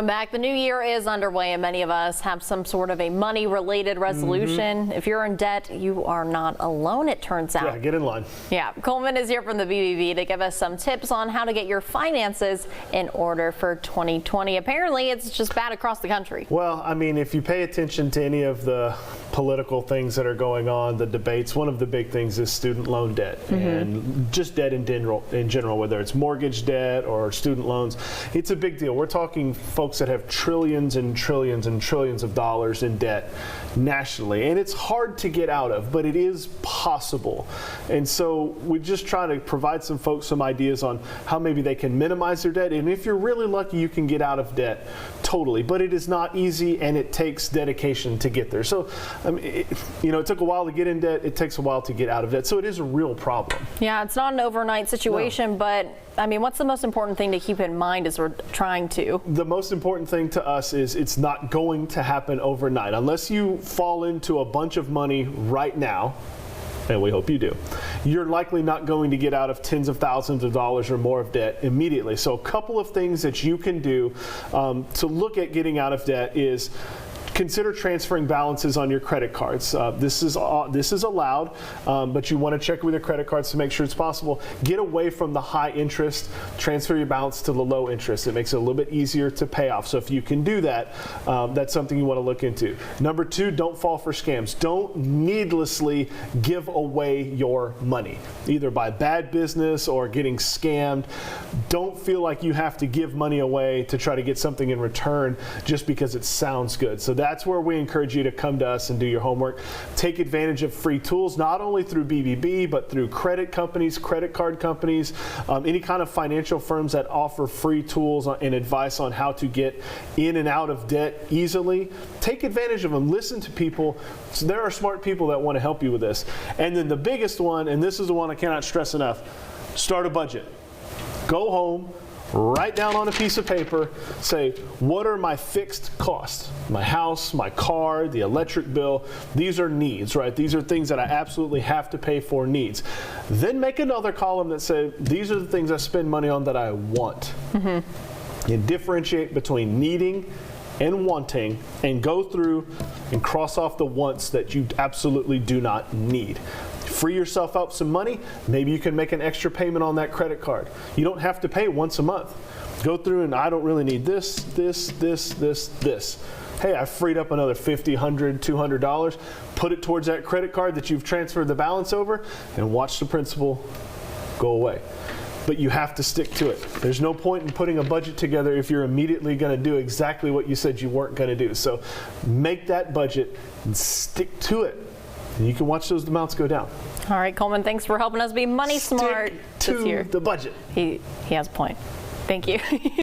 Back. The new year is underway and many of us have some sort of a money-related resolution. If you're in debt, you are not alone, it turns out. Yeah, get in line. Yeah, Coleman is here from the BBB to give us some tips on how to get your finances in order for 2020. Apparently, it's just bad across the country. Well, I mean, if you pay attention to any of the political things that are going on, the debates, one of the big things is student loan debt and just debt in general, whether it's mortgage debt or student loans. It's a big deal. We're talking folks that have trillions and trillions and trillions of dollars in debt nationally, and it's hard to get out of, but it is possible. And so we just try to provide some folks some ideas on how maybe they can minimize their debt, and if you're really lucky, you can get out of debt totally, but it is not easy and it takes dedication to get there. So I mean, it took a while to get in debt, it takes a while to get out of debt, so it is a real problem. Yeah, it's not an overnight situation, but I mean, what's the most important thing to keep in mind as we're trying to? The most important thing to us is it's not going to happen overnight. Unless you fall into a bunch of money right now, and we hope you do, you're likely not going to get out of tens of thousands of dollars or more of debt immediately. So a couple of things that you can do to look at getting out of debt is consider transferring balances on your credit cards. This is allowed, but you want to check with your credit cards to make sure it's possible. Get away from the high interest, transfer your balance to the low interest. It makes it a little bit easier to pay off. So if you can do that, that's something you want to look into. Number two, don't fall for scams. Don't needlessly give away your money, either by bad business or getting scammed. Don't feel like you have to give money away to try to get something in return just because it sounds good. So that's where we encourage you to come to us and do your homework. Take advantage of free tools, not only through BBB, but through credit companies, credit card companies, any kind of financial firms that offer free tools and advice on how to get in and out of debt easily. Take advantage of them. Listen to people. So there are smart people that want to help you with this. And then the biggest one, and this is the one I cannot stress enough, start a budget. Go home, write down on a piece of paper, say, what are my fixed costs? My house, my car, the electric bill. These are needs, right? These are things that I absolutely have to pay for, needs. Then make another column that says, these are the things I spend money on that I want. And differentiate between needing and wanting, and go through and cross off the wants that you absolutely do not need. Free yourself up some money. Maybe you can make an extra payment on that credit card. You don't have to pay once a month. Go through and I don't really need this. Hey, I freed up another $50, $100, $200. Put it towards that credit card that you've transferred the balance over and watch the principal go away. But you have to stick to it. There's no point in putting a budget together if you're immediately going to do exactly what you said you weren't going to do. So make that budget and stick to it. And you can watch those amounts go down. All right, Coleman, thanks for helping us be money smart Stick this year. to the budget. He has a point. Thank you.